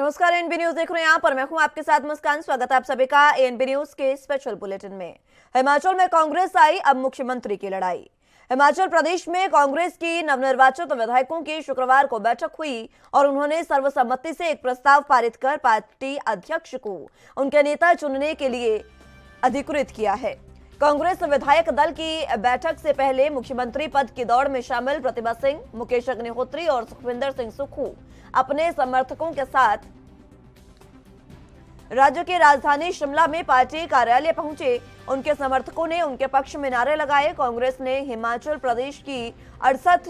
नमस्कार, ANB news देख रहे हैं। यहाँ पर मैं हूं आपके साथ मुस्कान। स्वागत है आप सभी का एएनबी न्यूज के स्पेशल बुलेटिन में। हिमाचल में कांग्रेस आई, अब मुख्यमंत्री की लड़ाई। हिमाचल प्रदेश में कांग्रेस की नवनिर्वाचित विधायकों की शुक्रवार को बैठक हुई और उन्होंने सर्वसम्मति से एक प्रस्ताव पारित कर पार्टी अध्यक्ष को उनके नेता चुनने के लिए अधिकृत किया है। कांग्रेस विधायक दल की बैठक से पहले मुख्यमंत्री पद की दौड़ में शामिल प्रतिभा सिंह, मुकेश अग्निहोत्री और सुखविंदर सिंह सुक्खू अपने समर्थकों के साथ राज्य की राजधानी शिमला में पार्टी कार्यालय पहुंचे। उनके समर्थकों ने उनके पक्ष में नारे लगाए। कांग्रेस ने हिमाचल प्रदेश की 68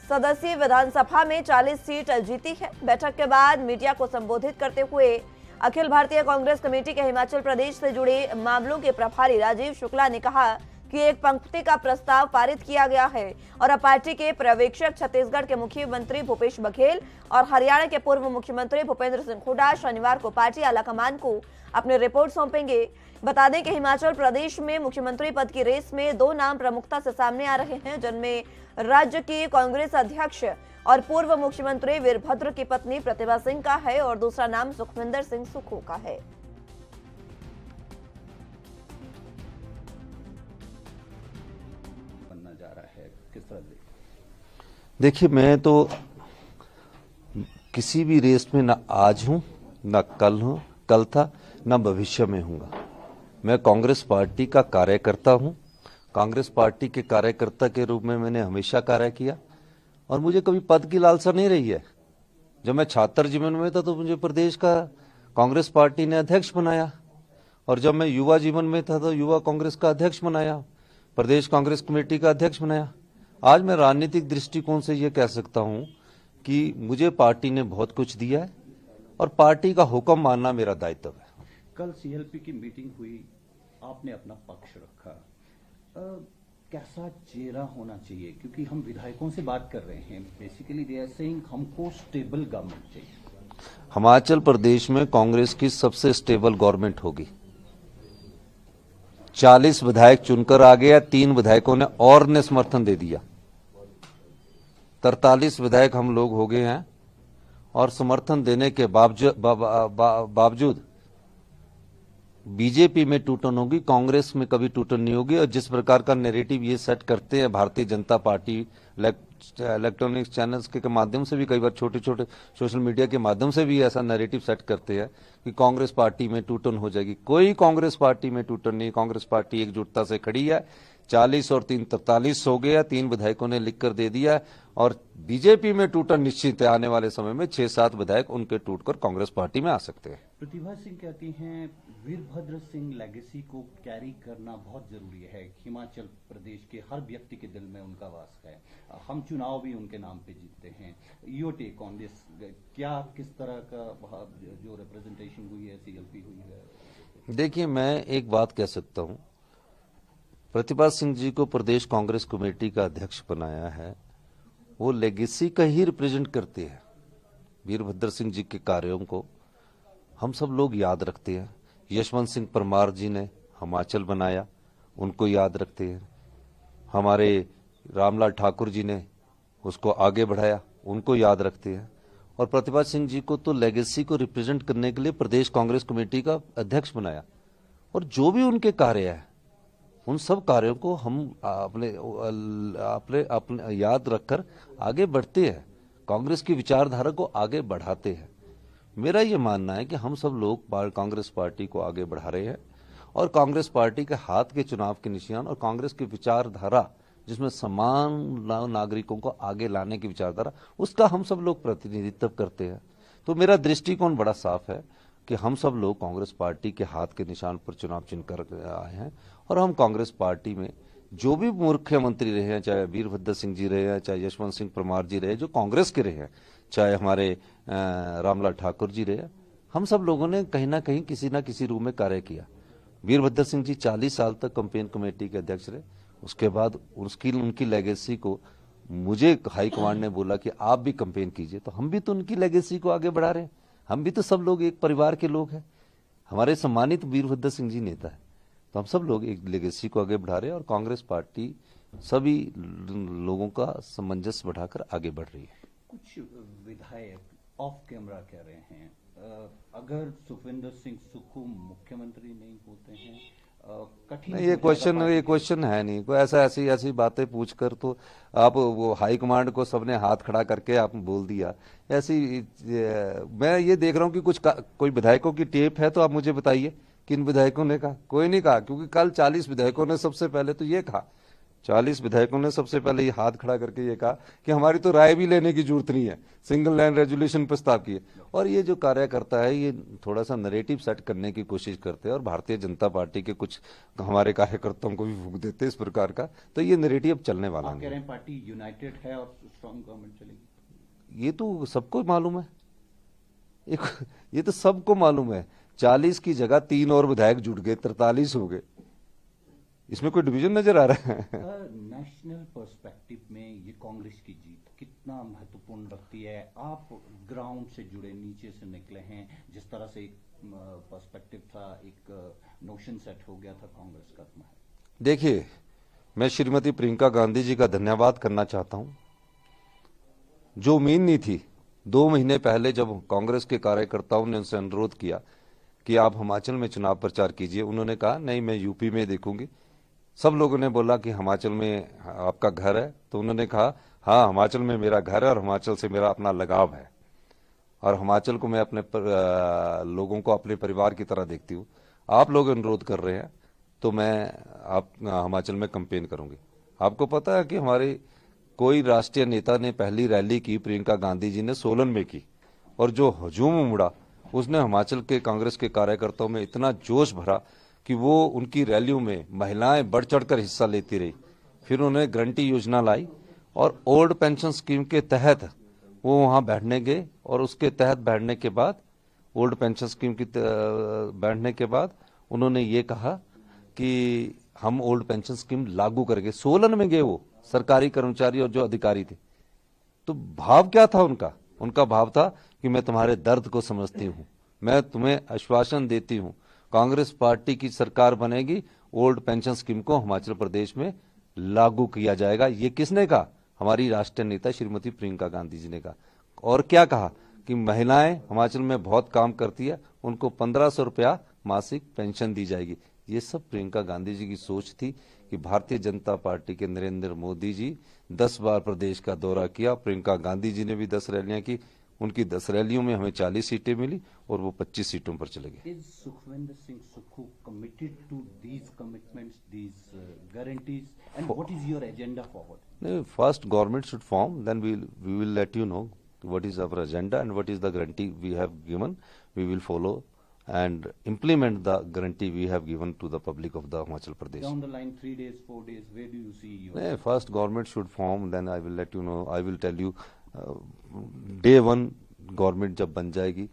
सदस्यीय विधानसभा में 40 सीट जीती है। बैठक के बाद मीडिया को संबोधित करते हुए अखिल भारतीय कांग्रेस कमेटी के हिमाचल प्रदेश से जुड़े मामलों के प्रभारी राजीव शुक्ला ने कहा कि एक पंक्ति का प्रस्ताव पारित किया गया है और अब पार्टी के पर्यवेक्षक छत्तीसगढ़ के मुख्यमंत्री भूपेश बघेल और हरियाणा के पूर्व मुख्यमंत्री भूपेंद्र सिंह हुड्डा शनिवार को पार्टी आलाकमान को अपनी रिपोर्ट सौंपेंगे। बता दें कि हिमाचल प्रदेश में मुख्यमंत्री पद की रेस में दो नाम प्रमुखता से सामने आ रहे हैं, जिनमें राज्य की कांग्रेस अध्यक्ष और पूर्व मुख्यमंत्री वीरभद्र की पत्नी प्रतिभा सिंह का है और दूसरा नाम सुखविंदर सिंह सुक्खू का है। देखिए, मैं तो किसी भी रेस में ना आज हूं, ना कल था, ना भविष्य में हूंगा। मैं कांग्रेस पार्टी का कार्यकर्ता हूं। कांग्रेस पार्टी के कार्यकर्ता के रूप में मैंने हमेशा कार्य किया और मुझे कभी पद की लालसा नहीं रही है। जब मैं छात्र जीवन में था तो मुझे प्रदेश का कांग्रेस पार्टी ने अध्यक्ष बनाया और जब मैं युवा जीवन में था तो युवा कांग्रेस का अध्यक्ष बनाया, प्रदेश कांग्रेस कमेटी का अध्यक्ष बनाया। आज मैं राजनीतिक दृष्टिकोण से यह कह सकता हूं कि मुझे पार्टी ने बहुत कुछ दिया है और पार्टी का हुक्म मानना मेरा दायित्व है। कल सीएलपी की मीटिंग हुई, आपने अपना पक्ष रखा। कैसा चेहरा होना चाहिए, क्योंकि हम विधायकों से बात कर रहे हैं, बेसिकली दे आर सेइंग हमको स्टेबल गवर्नमेंट चाहिए। हिमाचल प्रदेश में कांग्रेस की सबसे स्टेबल गवर्नमेंट होगी। 40 विधायक चुनकर आ गया, 3 विधायकों ने और ने समर्थन दे दिया। 43 विधायक हम लोग हो गए हैं और समर्थन देने के बावजूद बीजेपी में टूटन होगी, कांग्रेस में कभी टूटन नहीं होगी। और जिस प्रकार का नैरेटिव ये सेट करते हैं Bharatiya Janata party electronic channels के माध्यम से भी, कई बार छोटे छोटे सोशल मीडिया के माध्यम से भी ऐसा नैरेटिव सेट करते हैं कि कांग्रेस पार्टी में टूटन हो जाएगी। कोई कांग्रेस पार्टी में टूटन नहीं। कांग्रेस पार्टी एकजुटता से खड़ी है। 40 और 3 43 हो गया, 3 विधायकों ने लिखकर दे दिया और बीजेपी में टूटन निश्चित है। आने वाले समय में 6-7 विधायक उनके टूटकर कांग्रेस पार्टी में आ सकते हैं। प्रतिभा सिंह कहती हैं वीरभद्र सिंह लेगेसी को कैरी करना बहुत जरूरी है। हिमाचल प्रदेश के हर व्यक्ति के दिल में उनका वास है। हम चुनाव भी उनके नाम पे जीतते हैं। योर टेक ऑन दिस, क्या किस तरह का जो रिप्रेजेंटेशन हुई है, सीएलपी हुई है? देखिए, मैं एक बात कह सकता हूं, प्रतिभा सिंह जी को प्रदेश कांग्रेस कमेटी का अध्यक्ष बनाया है, वो लेगेसी का ही रिप्रेजेंट करते हैं। वीरभद्र सिंह जी के कार्यों को हम सब लोग याद रखते हैं। यशवंत सिंह परमार जी ने हिमाचल बनाया, उनको याद रखते हैं। हमारे रामलाल ठाकुर जी ने उसको आगे बढ़ाया, उनको याद रखते हैं। और प्रतिभा सिंह जी को तो लेगेसी को रिप्रेजेंट करने के लिए प्रदेश कांग्रेस कमेटी का अध्यक्ष बनाया और जो भी उनके कार्य है उन सब कार्यों को हम अपने याद रखकर आगे बढ़ते हैं, कांग्रेस की विचारधारा को आगे बढ़ाते हैं। मेरा ये मानना है कि हम सब लोग कांग्रेस पार्टी को आगे बढ़ा रहे हैं और कांग्रेस पार्टी के हाथ के चुनाव के निशान और कांग्रेस की विचारधारा, जिसमें समान नागरिकों को आगे लाने की विचारधारा, उसका हम सब लोग प्रतिनिधित्व करते हैं। तो मेरा दृष्टिकोण बड़ा साफ है कि हम सब लोग कांग्रेस पार्टी के हाथ के निशान पर चुनाव चिन्ह कर आए हैं और हम कांग्रेस पार्टी में जो भी मुख्यमंत्री रहे हैं, चाहे वीरभद्र सिंह जी रहे हैं, चाहे यशवंत सिंह परमार जी रहे जो कांग्रेस के रहे हैं, चाहे हमारे रामलाल ठाकुर जी रहे, हम सब लोगों ने कहीं ना कहीं किसी ना किसी रूप में कार्य किया। वीरभद्र सिंह जी 40 साल तक कैंपेन कमेटी के अध्यक्ष रहे। उसके बाद उनकी लेगेसी को मुझे हाईकमांड ने बोला कि आप भी कैंपेन कीजिए, तो हम भी तो उनकी लेगेसी को आगे बढ़ा रहे हैं। हम भी तो सब लोग एक परिवार के लोग हैं। हमारे सम्मानित वीरभद्र सिंह जी नेता है, तो हम सब लोग एक लेगेसी को आगे बढ़ा रहे हैं और कांग्रेस पार्टी सभी लोगों का सामंजस्य बढ़ाकर आगे बढ़ रही है। कुछ विधायक ऑफ कैमरा कह रहे हैं अगर सुखविंदर सिंह सुक्खू मुख्यमंत्री नहीं होते हैं कठिन नहीं, ये क्वेश्चन है नहीं कोई ऐसा ऐसी बातें पूछकर तो आप वो हाई कमांड को सबने हाथ खड़ा करके आप बोल दिया मैं ये देख रहा हूँ कि कोई विधायकों की टेप है तो आप मुझे बताइए किन विधायकों ने कहा। कोई नहीं कहा, क्योंकि कल 40 विधायकों ने सबसे पहले तो ये कहा, 40 विधायकों ने सबसे पहले ये हाथ खड़ा करके ये कहा कि हमारी तो राय भी लेने की जरूरत नहीं है, सिंगल लाइन रेजोल्यूशन प्रस्ताव की है। और ये जो कार्यकर्ता है ये थोड़ा सा नरेटिव सेट करने की कोशिश करते हैं और भारतीय जनता पार्टी के कुछ हमारे कार्यकर्ताओं को भी फूंक देते हैं इस प्रकार का, तो ये नरेटिव चलने वाला नहीं। कह रहे हैं पार्टी यूनाइटेड है और स्ट्रॉन्ग गवर्नमेंट चलेगी, ये तो सबको मालूम है, ये तो सबको मालूम है। 40 की जगह 3 और विधायक जुट गए, 43 हो गए, इसमें कोई डिवीजन नजर आ रहा है? नेशनल पर्सपेक्टिव में ये कांग्रेस की जीत कितना महत्वपूर्ण रखती है? आप ग्राउंड से जुड़े, नीचे से निकले हैं, जिस तरह से एक पर्सपेक्टिव था, एक नोशन सेट हो गया था कांग्रेस का। देखिए, मैं श्रीमती प्रियंका गांधी जी का धन्यवाद करना चाहता हूं। जो उम्मीद नहीं थी, 2 महीने पहले जब कांग्रेस के कार्यकर्ताओं ने उनसे अनुरोध किया कि आप हिमाचल में चुनाव प्रचार कीजिए, उन्होंने कहा नहीं मैं यूपी में देखूंगी। सब लोगों ने बोला कि हिमाचल में आपका घर है, तो उन्होंने कहा हाँ हिमाचल में मेरा घर है और हिमाचल से मेरा अपना लगाव है और हिमाचल को मैं अपने लोगों को अपने परिवार की तरह देखती हूँ। आप लोग अनुरोध कर रहे हैं तो मैं आप हिमाचल में कैंपेन करूंगी। आपको पता है कि हमारे कोई राष्ट्रीय नेता ने पहली रैली की प्रियंका गांधी जी ने सोलन में की और जो हजूम उमड़ा उसने हिमाचल के कांग्रेस के कार्यकर्ताओं में इतना जोश भरा कि वो उनकी रैलियों में महिलाएं बढ़ चढ़कर हिस्सा लेती रही। फिर उन्होंने गारंटी योजना लाई और ओल्ड पेंशन स्कीम के तहत वो वहां बैठने गए और उसके तहत बैठने के बाद ओल्ड पेंशन स्कीम की बैठने के बाद उन्होंने ये कहा कि हम ओल्ड पेंशन स्कीम लागू करेंगे। सोलन में गए वो सरकारी कर्मचारी और जो अधिकारी थे, तो भाव क्या था उनका भाव था कि मैं तुम्हारे दर्द को समझती हूं, मैं तुम्हें आश्वासन देती हूं कांग्रेस पार्टी की सरकार बनेगी, ओल्ड पेंशन स्कीम को हिमाचल प्रदेश में लागू किया जाएगा। ये किसने कहा? हमारी राष्ट्रीय नेता श्रीमती प्रियंका गांधी जी ने कहा। और क्या कहा कि महिलाएं हिमाचल में बहुत काम करती है, उनको 1500 रुपया मासिक पेंशन दी जाएगी। ये सब प्रियंका गांधी जी की सोच थी कि भारतीय जनता पार्टी के नरेंद्र मोदी जी 10 बार प्रदेश का दौरा किया, प्रियंका गांधी जी ने भी 10 रैलियां की, उनकी 10 रैलियों में हमें 40 सीटें मिली और वो 25 सीटों पर चले गए। Is Sukhvinder Singh Sukhu committed to these commitments, these guarantees, and what is your agenda forward? First government should form, then we will let you know what is our agenda and what is the guarantee we have given. We will follow and implement the guarantee we have given to the public of the Himachal Pradesh. Down the line, 3 days, 4 days, where do you see your? First government should form, then I will let you know. I will tell you day 1 government जब बन जाएगी,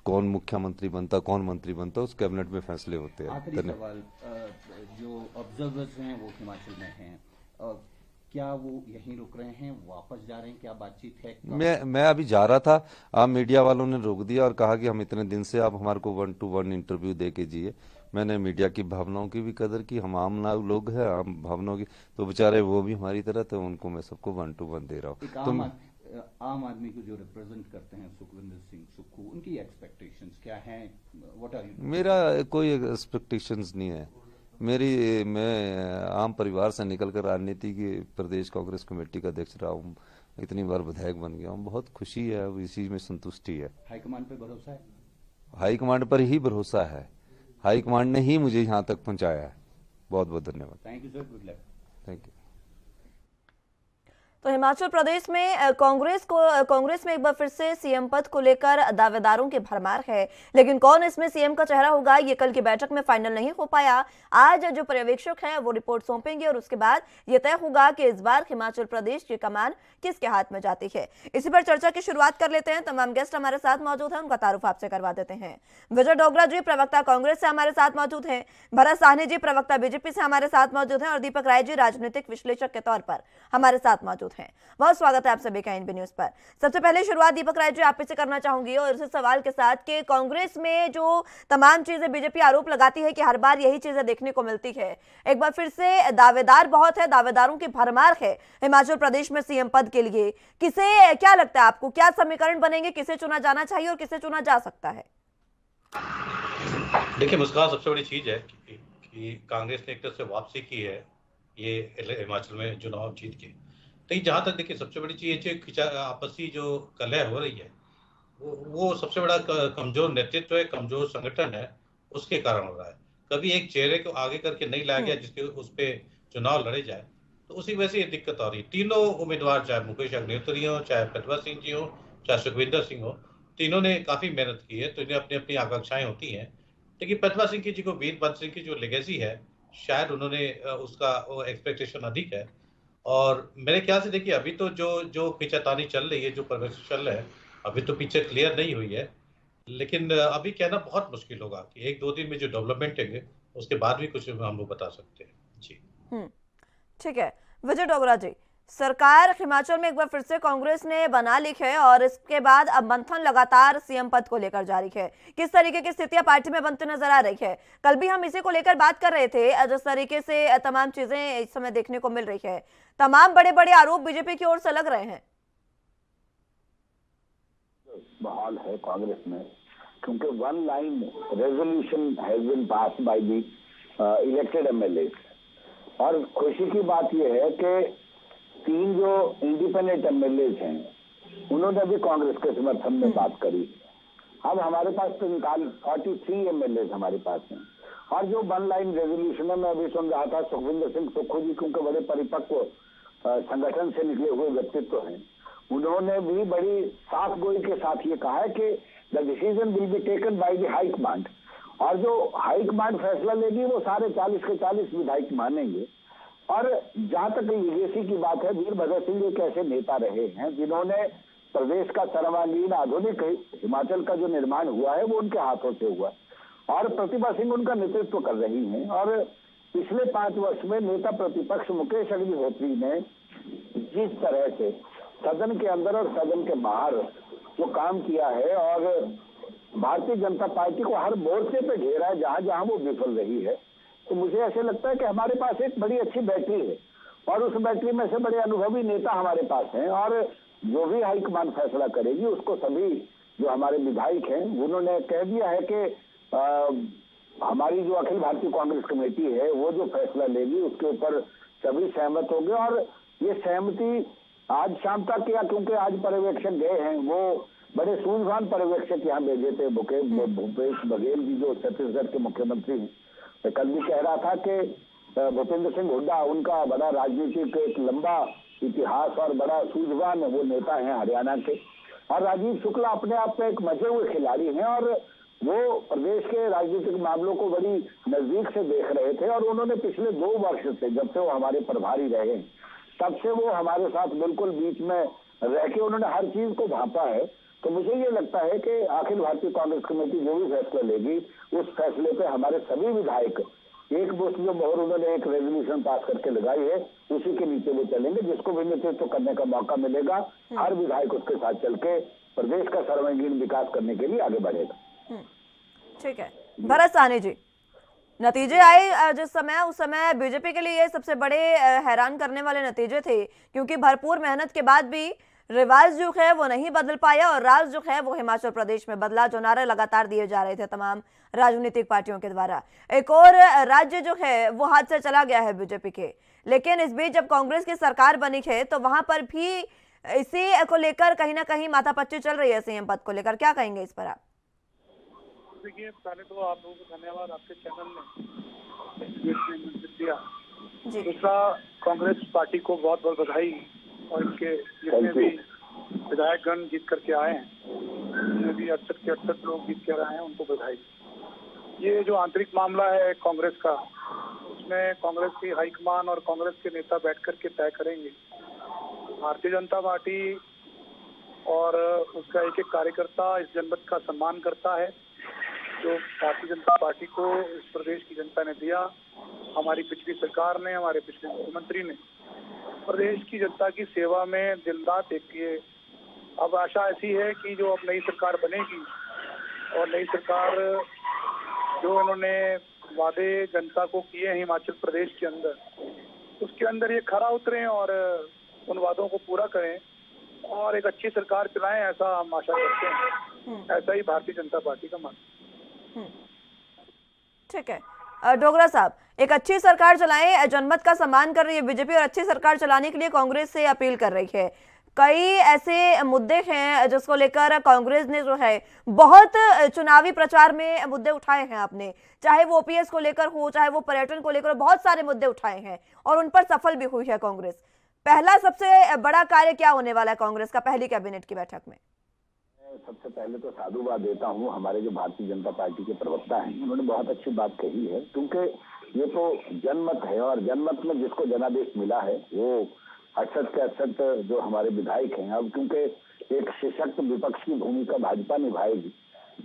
कौन मुख्यमंत्री बनता, कौन मंत्री बनता, उस कैबिनेट में फैसले होते हैं। आखिरी सवाल, जो ऑब्जर्वर्स हैं वो हिमाचल में हैं, क्या वो यहीं रुक रहे हैं, वापस जा रहे हैं, क्या बातचीत है? मैं अभी जा रहा था, आप मीडिया वालों ने रोक दिया और कहा कि हम इतने दिन से आप हमारे को 1-to-1 इंटरव्यू दे के जिए। मैंने मीडिया की भावनाओं की भी कदर की, हम आम लोग हैं, आम भावनाओं की, तो बेचारे वो भी हमारी तरह, तो उनको मैं सबको 1-to-1 दे रहा हूँ। आम आदमी को जो रिप्रेजेंट करते हैं सुखविंदर सिंह सुक्खू, उनकी एक्सपेक्टेशंस क्या हैं? What are you? मेरा कोई एक्सपेक्टेशंस नहीं है। मैं आम परिवार से निकलकर राजनीति की प्रदेश कांग्रेस कमेटी का अध्यक्ष रहा हूँ, इतनी बार विधायक बन गया हूँ, बहुत खुशी है, इसी में संतुष्टि है। हाईकमांड पे भरोसा है? हाईकमांड पर ही भरोसा है, हाईकमांड ने ही मुझे यहाँ तक पहुँचाया है। बहुत बहुत धन्यवाद। Thank you sir, good luck. Thank you. तो हिमाचल प्रदेश में कांग्रेस में एक बार फिर से सीएम पद को लेकर दावेदारों की भरमार है, लेकिन कौन इसमें सीएम का चेहरा होगा ये कल की बैठक में फाइनल नहीं हो पाया। आज जो पर्यवेक्षक हैं वो रिपोर्ट सौंपेंगे और उसके बाद ये तय होगा कि इस बार हिमाचल प्रदेश की कमान किसके हाथ में जाती है। इसी पर चर्चा की शुरुआत कर लेते हैं। तमाम गेस्ट हमारे साथ मौजूद हैं, उनका तारुफ आपसे करवा देते हैं। विजय डोगरा जी प्रवक्ता कांग्रेस से हमारे साथ मौजूद हैं, भरत साहनी जी प्रवक्ता बीजेपी से हमारे साथ मौजूद हैं और दीपक राय जी राजनीतिक विश्लेषक के तौर पर हमारे साथ मौजूद हैं। हैं। बहुत स्वागत है आप सभी का एनबी न्यूज पर। सबसे पहले शुरुआत दीपक राय जी आप से करना चाहूंगी और इस सवाल के साथ कि कांग्रेस में जो तमाम चीजें बीजेपी आरोप लगाती है कि हर बार यही चीजें देखने को मिलती है, एक बार फिर से दावेदार बहुत है, दावेदारों की भरमार है हिमाचल प्रदेश में सीएम पद के लिए। किसे क्या लगता है आपको, क्या समीकरण बनेंगे, किसे चुना जाना चाहिए और किसे चुना जा सकता है? देखिए, मुस्कान सबसे बड़ी चीज है कि कांग्रेस ने एक तरह से वापसी की है ये हिमाचल में चुनाव जीत के। तो जहां तक देखिए सबसे बड़ी चीज है आपसी जो कलह हो रही है वो सबसे बड़ा कमजोर नेतृत्व है, कमजोर संगठन है, उसके कारण हो रहा है। कभी एक चेहरे को आगे करके नहीं लाया गया जिसके उस पर चुनाव लड़े जाए, तो उसी वजह से ये दिक्कत आ रही है। तीनों उम्मीदवार, चाहे मुकेश अग्निहोत्री हो, चाहे प्रतिभा सिंह जी हो, चाहे सुखविंदर सिंह हो, तीनों ने काफी मेहनत की है। तो इन्हें अपनी अपनी आकांक्षाएं होती हैं। लेकिन प्रतिभा सिंह की जी को वीरभद्र सिंह की जो लेगेसी है, शायद उन्होंने उसका वो एक्सपेक्टेशन अधिक है। और मेरे ख्याल से देखिए अभी तो जो खींचातानी चल रही है, जो प्रवेश चल रहा है, अभी तो पिक्चर क्लियर नहीं हुई है। लेकिन अभी कहना बहुत मुश्किल होगा कि 1-2 दिन में जो डेवलपमेंट होंगे उसके बाद भी कुछ हम लोग बता सकते हैं जी। ठीक है विजय डोगरा जी, सरकार हिमाचल में एक बार फिर से कांग्रेस ने बना ली है और इसके बाद अब मंथन लगातार सीएम पद को लेकर जारी है। किस तरीके की स्थितियां पार्टी में बनती नजर आ रही है? कल भी हम इसी को लेकर बात कर रहे थे, जिस तरीके से तमाम चीजें इस समय देखने को मिल रही है, तमाम बड़े बड़े आरोप बीजेपी की ओर से लग रहे हैं। बहाल है कांग्रेस में क्योंकि one line resolution has been pass by the elected MLA. और खुशी की बात यह है कि 3 जो इंडिपेंडेंट एमएलए हैं उन्होंने भी कांग्रेस के समर्थन में बात करी। अब हमारे पास तो 43 एमएलए हमारे पास हैं। और जो वन लाइन रेजोल्यूशन है, मैं अभी सुन रहा था, सुखविंदर सिंह सुक्खू जी क्योंकि बड़े परिपक्व संगठन से निकले हुए व्यक्तित्व हैं, उन्होंने भी बड़ी साफ गोई के साथ ये कहा है कि the decision will be taken by the high command. और जो हाई कमांड फैसला लेगी वो सारे 40 के 40 विधायक मानेंगे। और जहां तक लीगेसी की बात है, वीरभद्र सिंह एक ऐसे नेता रहे हैं जिन्होंने प्रदेश का सर्वांगीण आधुनिक हिमाचल का जो निर्माण हुआ है वो उनके हाथों से हुआ। और प्रतिभा सिंह उनका नेतृत्व कर रही हैं। और पिछले 5 वर्ष में नेता प्रतिपक्ष मुकेश अग्निहोत्री ने जिस तरह से सदन के अंदर और सदन के बाहर जो काम किया है और भारतीय जनता पार्टी को हर मोर्चे पे घेरा है जहां जहां वो विफल रही है, तो मुझे ऐसे लगता है कि हमारे पास एक बड़ी अच्छी बैटरी है और उस बैटरी में से बड़े अनुभवी नेता हमारे पास हैं। और जो भी हाईकमान फैसला करेगी उसको सभी जो हमारे विधायक हैं उन्होंने कह दिया है कि हमारी जो अखिल भारतीय कांग्रेस कमेटी है वो जो फैसला लेगी उसके ऊपर सभी सहमत होंगे। और ये सहमति आज शाम तक या क्योंकि आज पर्यवेक्षक गए हैं, वो बड़े सूझवान पर्यवेक्षक यहाँ भेजे थे, भूपेश बघेल जी जो छत्तीसगढ़ के मुख्यमंत्री हैं। मैं कल भी कह रहा था कि भूपेंद्र सिंह हुड्डा उनका बड़ा राजनीतिक एक लंबा इतिहास और बड़ा सूझवान वो नेता है हरियाणा के। और राजीव शुक्ला अपने आप में एक मजे हुए खिलाड़ी हैं और वो प्रदेश के राजनीतिक मामलों को बड़ी नजदीक से देख रहे थे। और उन्होंने पिछले 2 वर्ष से, जब से वो हमारे प्रभारी रहे, तब से वो हमारे साथ बिल्कुल बीच में रह के उन्होंने हर चीज को भांपा है। तो मुझे ये लगता है कि अखिल भारतीय कांग्रेस कमेटी जो भी फैसला लेगी उस फैसले पे हमारे सभी विधायक एक मुश्त जो मोहर उन्होंने एक रेजोल्यूशन पास करके लगाई है उसी के नीचे वो चलेंगे। जिसको भी नेतृत्व करने का मौका मिलेगा हर विधायक उसके साथ चल के प्रदेश का सर्वांगीण विकास करने के लिए आगे बढ़ेगा। ठीक है भरत साहनी जी, नतीजे आए जिस समय, उस समय बीजेपी के लिए सबसे बड़े हैरान करने वाले नतीजे थे, क्योंकि भरपूर मेहनत के बाद भी रिवाज जो है वो नहीं बदल पाया और राज जो है वो हिमाचल प्रदेश में बदला, जो नारे लगातार दिए जा रहे थे तमाम राजनीतिक पार्टियों के द्वारा। एक और राज्य जो है वो हाथ से चला गया है बीजेपी के। लेकिन इस बीच जब कांग्रेस की सरकार बनी है तो वहां पर भी इसी को लेकर कहीं ना कहीं माथापच्ची चल रही है सीएम पद को लेकर, क्या कहेंगे इस पर आप? देखिए, पहले तो आप लोगों को धन्यवाद, आपके चैनल ने दिया। दूसरा, कांग्रेस पार्टी को बहुत बहुत बधाई और इनके जितने भी विधायकगण जीत करके आए हैं, जितने भी 68 के 68 लोग जीत कर आए हैं, उनको बधाई। ये जो आंतरिक मामला है कांग्रेस का, उसमें कांग्रेस की हाईकमान और कांग्रेस के नेता बैठ करके तय करेंगे। भारतीय जनता पार्टी और उसका एक एक कार्यकर्ता इस जनमत का सम्मान करता है जो भारतीय जनता पार्टी को इस प्रदेश की जनता ने दिया, हमारी पिछली सरकार ने, हमारे पिछले मुख्यमंत्री ने। प्रदेश की जनता की सेवा में दिन रात एक किए। अब आशा ऐसी है कि जो अब नई सरकार बनेगी और नई सरकार जो इन्होंने वादे जनता को किए हैं हिमाचल प्रदेश के अंदर, उसके अंदर ये खरा उतरें और उन वादों को पूरा करें और एक अच्छी सरकार चलाएं, ऐसा हम आशा करते हैं। ऐसा ही भारतीय जनता पार्टी का मानना। ठीक है डोगरा साहब, एक अच्छी सरकार चलाएं, जनमत का सम्मान कर रही है बीजेपी और अच्छी सरकार चलाने के लिए कांग्रेस से अपील कर रही है। कई ऐसे मुद्दे हैं जिसको लेकर कांग्रेस ने जो है बहुत चुनावी प्रचार में मुद्दे उठाए हैं आपने, चाहे वो ओपीएस को लेकर हो, चाहे वो पर्यटन को लेकर, बहुत सारे मुद्दे उठाए हैं और उन पर सफल भी हुई है कांग्रेस। पहला सबसे बड़ा कार्य क्या होने वाला है कांग्रेस का पहली कैबिनेट की बैठक में? सबसे पहले तो साधुवाद देता हूं हमारे जो भारतीय जनता पार्टी के प्रवक्ता हैं, उन्होंने बहुत अच्छी बात कही है, क्योंकि ये तो जनमत है और जनमत में जिसको जनादेश मिला है वो 68 के 68 जो हमारे विधायक हैं, अब क्योंकि एक सशक्त विपक्ष की भूमिका भाजपा निभाएगी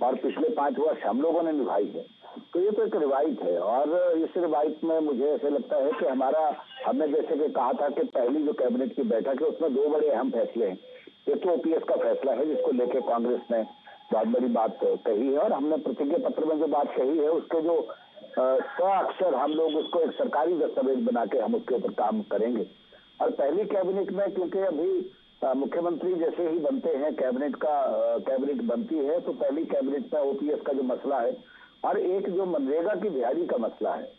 और पिछले 5 वर्ष हम लोगों ने निभाई है, तो ये तो एक रिवायत है। और इस रिवायत में मुझे ऐसे लगता है कि हमने जैसे कि कहा था कि पहली जो कैबिनेट की बैठक है उसमें 2 बड़े अहम फैसले हैं। एक तो ओपीएस का फैसला है जिसको लेकर कांग्रेस ने बहुत बड़ी बात कही है और हमने प्रतिज्ञा पत्र में जो बात कही है उसके जो 100 अक्षर हम लोग उसको एक सरकारी दस्तावेज बना के हम उसके ऊपर काम करेंगे। और पहली कैबिनेट में क्योंकि अभी मुख्यमंत्री जैसे ही बनते हैं कैबिनेट बनती है, तो पहली कैबिनेट में ओपीएस का जो मसला है और एक जो मनरेगा की दिहाड़ी का मसला है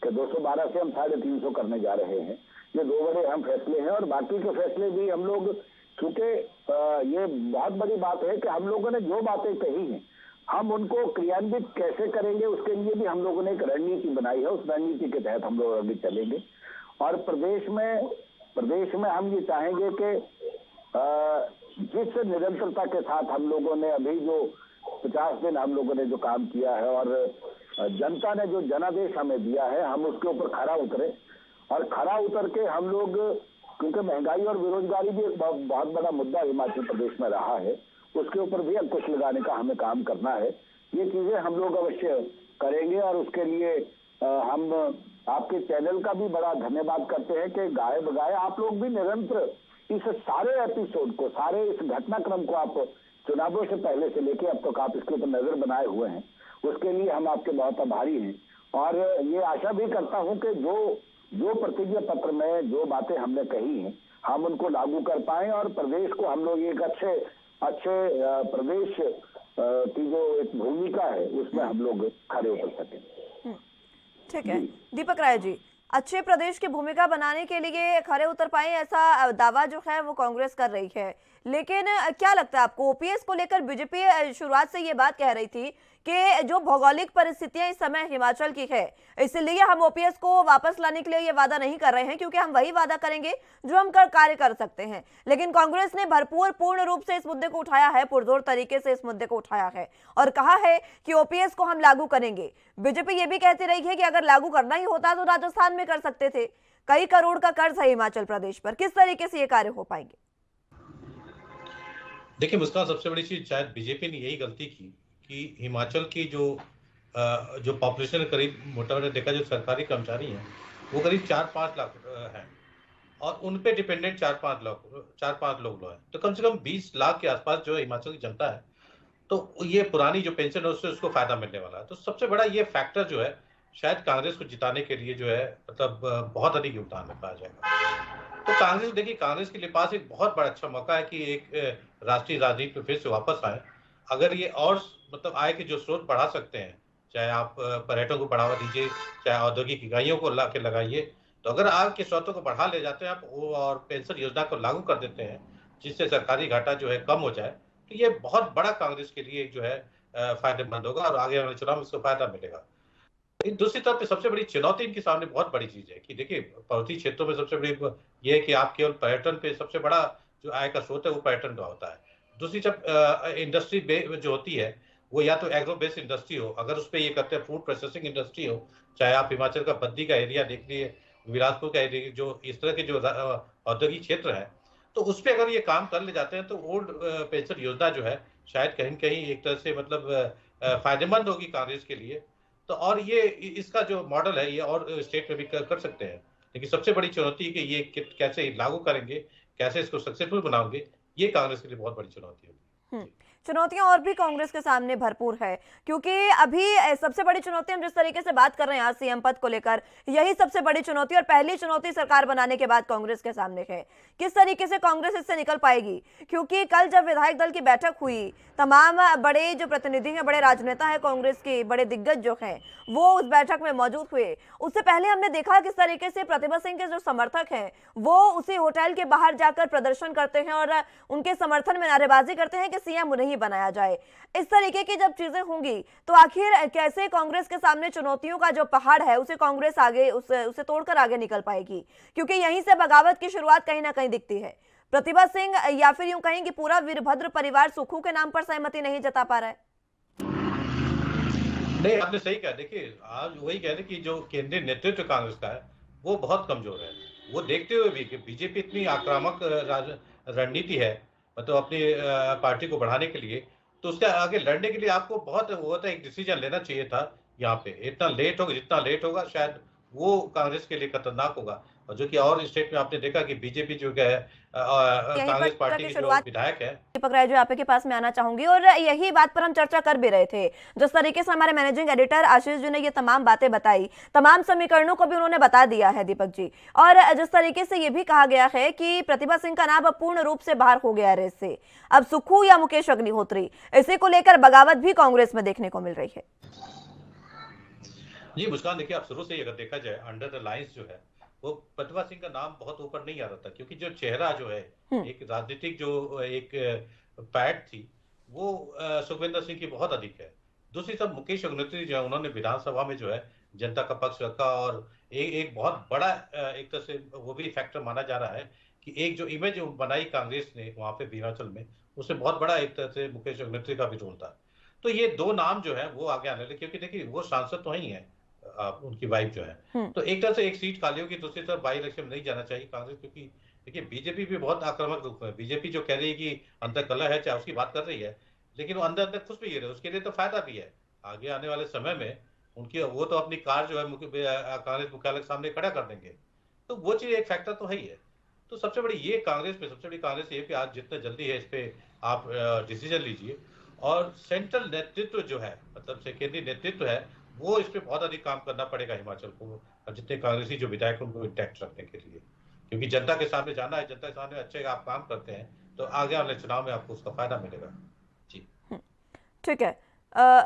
कि 212 से हम 350 करने जा रहे हैं, ये 2 बड़े अहम फैसले हैं। और बाकी के फैसले भी हम लोग, क्योंकि ये बहुत बड़ी बात है कि हम लोगों ने जो बातें कही हैं हम उनको क्रियान्वित कैसे करेंगे, उसके लिए भी हम लोगों ने एक रणनीति बनाई है। उस रणनीति के तहत हम लोग आगे चलेंगे और प्रदेश में हम ये चाहेंगे कि जिस निरंतरता के साथ हम लोगों ने अभी जो 50 दिन हम लोगों ने जो काम किया है और जनता ने जो जनादेश हमें दिया है, हम उसके ऊपर खरा उतरे और खरा उतर के हम लोग, क्योंकि महंगाई और बेरोजगारी भी एक बहुत बड़ा मुद्दा हिमाचल प्रदेश में रहा है, उसके ऊपर भी अंकुश लगाने का हमें काम करना है। ये चीजें हम लोग अवश्य करेंगे और उसके लिए हम आपके चैनल का भी बड़ा धन्यवाद करते हैं कि गाए बगाए आप लोग भी निरंतर इस सारे एपिसोड को, सारे इस घटनाक्रम को आप चुनावों से पहले से लेके अब तक आप इसके ऊपर नजर बनाए हुए हैं, उसके लिए हम आपके बहुत आभारी हैं। और ये आशा भी करता हूं कि जो प्रतिज्ञा पत्र में जो बातें हमने कही हैं हम उनको लागू कर पाए और प्रदेश को हम लोग एक अच्छे प्रदेश की जो एक भूमिका है उसमें हम लोग खड़े उतर सकें। ठीक है दीपक राय जी, अच्छे प्रदेश की भूमिका बनाने के लिए खड़े उतर पाए ऐसा दावा जो है वो कांग्रेस कर रही है, लेकिन क्या लगता है आपको ओपीएस को लेकर बीजेपी शुरुआत से ये बात कह रही थी कि जो भौगोलिक परिस्थितियां इस समय हिमाचल की है इसलिए हम ओपीएस को वापस लाने के लिए ये वादा नहीं कर रहे हैं, क्योंकि हम वही वादा करेंगे जो हम कार्य कर सकते हैं। लेकिन कांग्रेस ने पूर्ण रूप से इस मुद्दे को उठाया है, पुरजोर तरीके से इस मुद्दे को उठाया है और कहा है कि ओपीएस को हम लागू करेंगे। बीजेपी ये भी कहती रही है कि अगर लागू करना ही होता तो राजस्थान में कर सकते थे। कई करोड़ का कर्ज है हिमाचल प्रदेश पर, किस तरीके से ये कार्य हो पाएंगे? देखिए मुस्कान, सबसे बड़ी चीज शायद बीजेपी ने यही गलती की कि हिमाचल की जो पॉपुलेशन करीब मोटा मोटा देखा जो सरकारी कर्मचारी हैं वो करीब 4-5 लाख हैं और उन पे डिपेंडेंट 4-5 लोग हैं, तो कम से कम 20 लाख के आसपास जो हिमाचल की जनता है, तो ये पुरानी जो पेंशन है उससे उसको फायदा मिलने वाला है। तो सबसे बड़ा ये फैक्टर जो है शायद कांग्रेस को जिताने के लिए जो है मतलब बहुत अधिक योगदान में पाया जाएगा। तो कांग्रेस, देखिए कांग्रेस के लिए पास एक बहुत बड़ा अच्छा मौका है कि एक राष्ट्रीय राजनीति में फिर से वापस आए। अगर ये और मतलब आय के जो स्रोत बढ़ा सकते हैं, चाहे आप पर्यटन को बढ़ावा दीजिए, चाहे औद्योगिक इकाइयों को ला के लगाइए, तो अगर आय के स्रोतों को बढ़ा ले जाते हैं आप और पेंशन योजना को लागू कर देते हैं जिससे सरकारी घाटा जो है कम हो जाए, तो ये बहुत बड़ा कांग्रेस के लिए जो है फायदेमंद होगा और आगे वाले चुनाव में इसको फायदा मिलेगा। दूसरी तरफ सबसे बड़ी चुनौती इनके सामने बहुत बड़ी चीज है कि देखिए पर्वतीय क्षेत्रों में सबसे बड़ी ये है कि आप केवल पर्यटन पे सबसे बड़ा जो आय का स्रोत है वो पर्यटन का होता है। दूसरी जब इंडस्ट्री जो होती है वो या तो एग्रो बेस्ड इंडस्ट्री हो, अगर उस पर ये करते हैं फूड प्रोसेसिंग इंडस्ट्री हो, चाहे आप हिमाचल का बद्दी का एरिया देख लीजिए, बिलासपुर का एरिया, जो इस तरह के जो औद्योगिक क्षेत्र है, तो उस पर अगर ये काम कर ले जाते हैं तो ओल्ड पेंशन योजना जो है शायद कहीं कहीं एक तरह से मतलब फायदेमंद होगी कांग्रेस के लिए। तो और ये इसका जो मॉडल है ये और स्टेट में भी कर सकते हैं। लेकिन सबसे बड़ी चुनौती है कि ये कैसे लागू करेंगे, कैसे इसको सक्सेसफुल बनाओगे, ये कांग्रेस के लिए बहुत बड़ी चुनौती होगी। चुनौतियां और भी कांग्रेस के सामने भरपूर है, क्योंकि अभी सबसे बड़ी चुनौती हम जिस तरीके से बात कर रहे हैं आज सीएम पद को लेकर, यही सबसे बड़ी चुनौती और पहली चुनौती सरकार बनाने के बाद कांग्रेस के सामने है। किस तरीके से कांग्रेस इससे निकल पाएगी, क्योंकि कल जब विधायक दल की बैठक हुई, तमाम बड़े जो प्रतिनिधि हैं, बड़े राजनेता हैं कांग्रेस के, बड़े दिग्गज जो हैं, वो उस बैठक में मौजूद हुए। उससे पहले हमने देखा किस तरीके से प्रतिभा सिंह के जो समर्थक हैं वो उसी होटल के बाहर जाकर प्रदर्शन करते हैं और उनके समर्थन में नारेबाजी करते हैं कि सीएम नहीं बनाया जाए। इस तरीके की जब चीजें होंगी तो आखिर कैसे कांग्रेस के सामने चुनौतियों का जो पहाड़ है उसे कांग्रेस आगे उसे तोड़कर आगे निकल पाएगी, क्योंकि यहीं से बगावत की शुरुआत कहीं ना कहीं दिखती है। प्रतिभा सिंह या फिर यूं कहें कि पूरा वीरभद्र परिवार सुक्खू के नाम पर सहमति नहीं जता पा रहा है। नहीं, आपने सही कहा। देखिए, आज वही कह रहे कि जो केंद्रीय नेतृत्व कांग्रेस का है वो बहुत कमजोर है। वो देखते हुए भी कि बीजेपी इतनी आक्रामक रणनीति है, मतलब अपनी पार्टी को बढ़ाने के लिए, तो उसके आगे लड़ने के लिए आपको बहुत वो था, एक डिसीजन लेना चाहिए था। यहाँ पे इतना लेट होगा, जितना लेट होगा शायद वो कांग्रेस के लिए खतरनाक होगा। और जो कि और स्टेट में आपने देखा कि बीजेपी जो है कांग्रेस पार्टी के जो विधायक है। दीपक राय जी, आपके पास में आना चाहूंगी और यही बात पर हम चर्चा कर भी रहे थे। जिस तरीके से हमारे मैनेजिंग एडिटर आशीष जी ने ये तमाम बातें बताई, तमाम समीकरणों को भी उन्होंने बता दिया है दीपक जी, और जिस तरीके से ये भी कहा गया है कि प्रतिभा सिंह का नाम अब पूर्ण रूप से बाहर हो गया रेस से, अब सुक्खू या मुकेश अग्निहोत्री, इसी को लेकर बगावत भी कांग्रेस में देखने को मिल रही है। जी मुस्कान, देखिए आप शुरू से अगर देखा जाए अंडर द लाइंस जो है वो प्रतिभा सिंह का नाम बहुत ऊपर नहीं आ रहा था, क्योंकि जो चेहरा जो है एक राजनीतिक जो एक पैठ थी वो सुखविंदर सिंह की बहुत अधिक है। दूसरी तरफ मुकेश अग्निहोत्री जो है उन्होंने विधानसभा में जो है जनता का पक्ष रखा, और एक बहुत बड़ा एक तरह से वो भी फैक्टर माना जा रहा है कि एक जो इमेज बनाई कांग्रेस ने वहां पे बीराचल में, उससे बहुत बड़ा एक तरह से मुकेश अग्निहोत्री का भी रोल था। तो ये दो नाम जो है वो आगे आने लगे, क्योंकि देखिए वो सांसद तो ही है, उनकी वाइफ जो है, तो एक तरह से एक सीट खाली होगी, दूसरी तरफ बाई इलेक्शन में नहीं जाना चाहिए कांग्रेस, क्योंकि देखिए बीजेपी भी बहुत आक्रामक रूप में, बीजेपी जो कह रही है कि अंदर कलह है, चाहे उसकी बात कर रही है, लेकिन वो अंदर अंदर खुश भी है, उसके लिए तो फायदा भी है। आगे आने वाले समय में उनकी वो तो अपनी कार जो है कांग्रेस मुख्यालय के सामने खड़ा कर देंगे, तो वो चीज एक फैक्टर तो है ही है। तो सबसे बड़ी ये कांग्रेस में सबसे बड़ी कांग्रेस ये कि आज जितना जल्दी है इस पे आप डिसीजन लीजिए, और सेंट्रल नेतृत्व जो है, मतलब केंद्रीय नेतृत्व है, वो इस पे बहुत अधिक काम करना पड़ेगा हिमाचल को, जितने कांग्रेसी जो विधायक उनको इंटैक्ट रखने के लिए, क्योंकि जनता के सामने जाना है, जनता के सामने अच्छे आप काम करते हैं तो आगे वाले चुनाव में आपको उसका फायदा मिलेगा। जी ठीक है।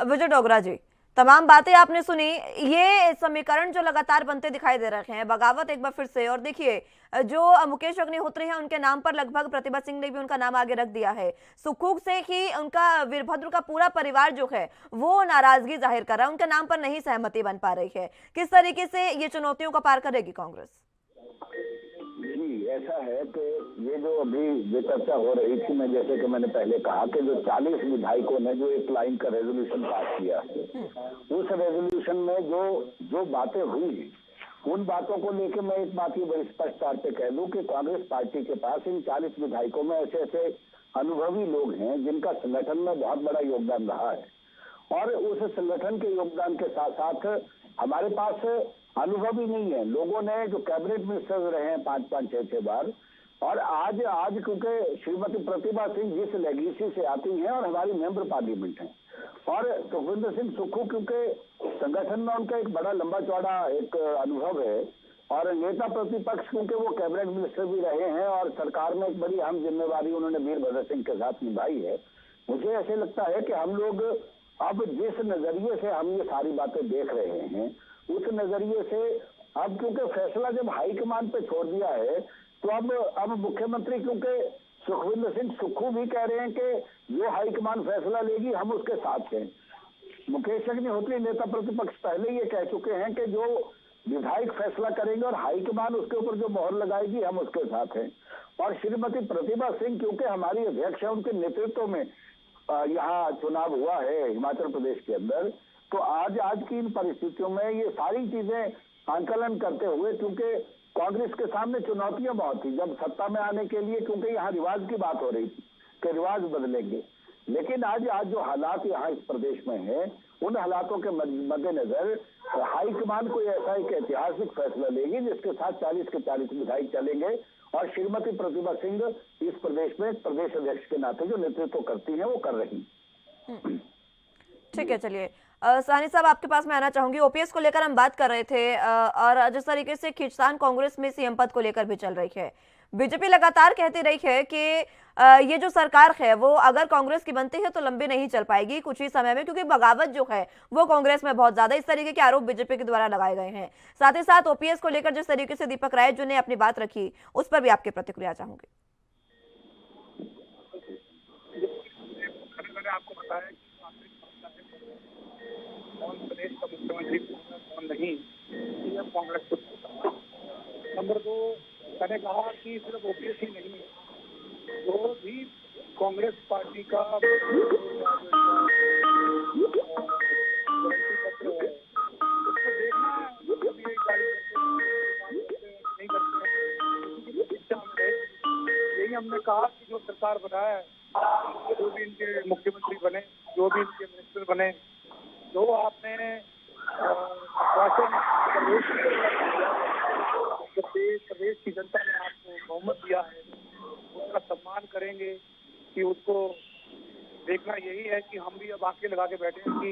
विजय डोगरा जी, तमाम बातें आपने सुनी, ये समीकरण जो लगातार बनते दिखाई दे रहे हैं, बगावत एक बार फिर से, और देखिए जो मुकेश अग्निहोत्री हैं उनके नाम पर लगभग प्रतिभा सिंह ने भी उनका नाम आगे रख दिया है। सुक्खू से ही उनका वीरभद्र का पूरा परिवार जो है वो नाराजगी जाहिर कर रहा है, उनके नाम पर नहीं सहमति बन पा रही है। किस तरीके से ये चुनौतियों को पार करेगी कांग्रेस? जी ऐसा है कि ये जो अभी जो चर्चा हो रही थी, मैं जैसे कि मैंने पहले कहा कि जो 40 विधायकों ने जो एक लाइन का रेजोल्यूशन पास किया है, उस रेजोल्यूशन में जो बातें हुई, उन बातों को लेकर मैं एक बात ये बड़ी स्पष्ट तौर पे कह दूं कि कांग्रेस पार्टी के पास इन 40 विधायकों में ऐसे ऐसे अनुभवी लोग हैं जिनका संगठन में बहुत बड़ा योगदान रहा है, और उस संगठन के योगदान के साथ साथ हमारे पास अनुभव ही नहीं है। लोगों ने जो कैबिनेट मिनिस्टर रहे हैं 5-5, 6-6 बार, और आज क्योंकि श्रीमती प्रतिभा सिंह जिस लेगेसी से आती हैं और हमारी मेंबर पार्लियामेंट हैं, और सुखविंदर सिंह सुक्खू क्योंकि संगठन में उनका एक बड़ा लंबा चौड़ा एक अनुभव है, और नेता प्रतिपक्ष क्योंकि वो कैबिनेट मिनिस्टर भी रहे हैं और सरकार में एक बड़ी अहम जिम्मेवारी उन्होंने वीरभद्र सिंह के साथ निभाई है। मुझे ऐसे लगता है कि हम लोग अब जिस नजरिए से हम ये सारी बातें देख रहे हैं, उस नजरिए से अब क्योंकि फैसला जब हाईकमान पे छोड़ दिया है, तो अब मुख्यमंत्री, क्योंकि सुखविंदर सिंह सुक्खू भी कह रहे हैं कि जो हाईकमान फैसला लेगी हम उसके साथ हैं। मुकेश अग्निहोत्री नेता प्रतिपक्ष पहले ये कह चुके हैं कि जो विधायक फैसला करेंगे और हाईकमान उसके ऊपर जो मोहर लगाएगी हम उसके साथ हैं। और श्रीमती प्रतिभा सिंह क्योंकि हमारी अध्यक्ष है, उनके नेतृत्व में यहाँ चुनाव हुआ है हिमाचल प्रदेश के अंदर, तो आज की इन परिस्थितियों में ये सारी चीजें आंकलन करते हुए, क्योंकि कांग्रेस के सामने चुनौतियां बहुत थी जब सत्ता में आने के लिए, क्योंकि यहाँ रिवाज की बात हो रही थी कि रिवाज बदलेंगे, लेकिन आज जो हालात यहाँ इस प्रदेश में है उन हालातों के मद्देनजर हाईकमान कोई ऐसा एक ऐतिहासिक फैसला लेगी जिसके साथ 40 के 40 विधायक चलेंगे और श्रीमती प्रतिभा सिंह इस प्रदेश में प्रदेश अध्यक्ष के नाते जो नेतृत्व करती हैं वो कर रही। ठीक है, चलिए साहनी साहब आपके पास मैं आना चाहूंगी। ओपीएस को लेकर हम बात कर रहे थे और जिस तरीके से खींचतान कांग्रेस में सीएम पद को लेकर भी चल रही है, बीजेपी लगातार कहती रही है कि ये जो सरकार है वो अगर कांग्रेस की बनती है तो लंबी नहीं चल पाएगी कुछ ही समय में, क्योंकि बगावत जो है वो कांग्रेस में बहुत ज्यादा, इस तरीके के आरोप बीजेपी के द्वारा लगाए गए हैं। साथ ही साथ ओपीएस को लेकर जिस तरीके से दीपक राय जी ने अपनी बात रखी उस पर भी आपकी प्रतिक्रिया चाहूंगी। आपको बताया कौन प्रदेश का मुख्यमंत्री कौन नहीं, ये कांग्रेस को। नंबर 2, मैंने कहा कि सिर्फ ओपीएस ही नहीं, जो भी कांग्रेस पार्टी का पत्र है उसको देखना, जब ये जारी नहीं करते हैं शिक्षा में। यही हमने कहा कि जो सरकार बनाया है, जो भी इनके मुख्यमंत्री बने, जो भी इनके मिनिस्टर बने, जो आपने प्रदेश की जनता ने आपको बहुमत दिया है उसका सम्मान करेंगे कि उसको देखना यही है कि हम भी अब आंखें लगा के बैठे हैं कि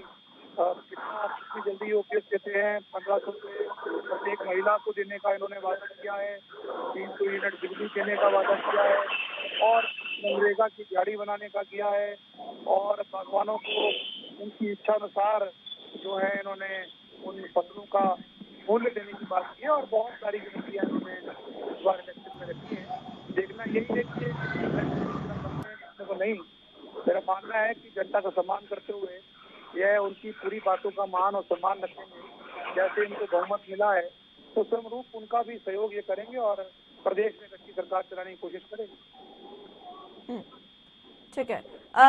कितनी जल्दी ओपीएस देते हैं। 1500 रुपये प्रत्येक महिला को देने का इन्होंने वादा किया है, 300 यूनिट बिजली देने का वादा किया है और मनरेगा की गाड़ी बनाने का किया है और बागवानों को उनकी इच्छा अनुसार जो है इन्होंने उन फसलों का मूल्य देने की बात की है और बहुत सारी गारंटियां इन्होंने इस बार इलेक्शन में रखी है। देखना यही है कि को नहीं, मेरा मानना है कि जनता का सम्मान करते हुए यह उनकी पूरी बातों का मान और सम्मान रखेंगे। जैसे इनको बहुमत मिला है तो समरूप उनका भी सहयोग ये करेंगे और प्रदेश में अच्छी सरकार चलाने की कोशिश करेंगे। ठीक है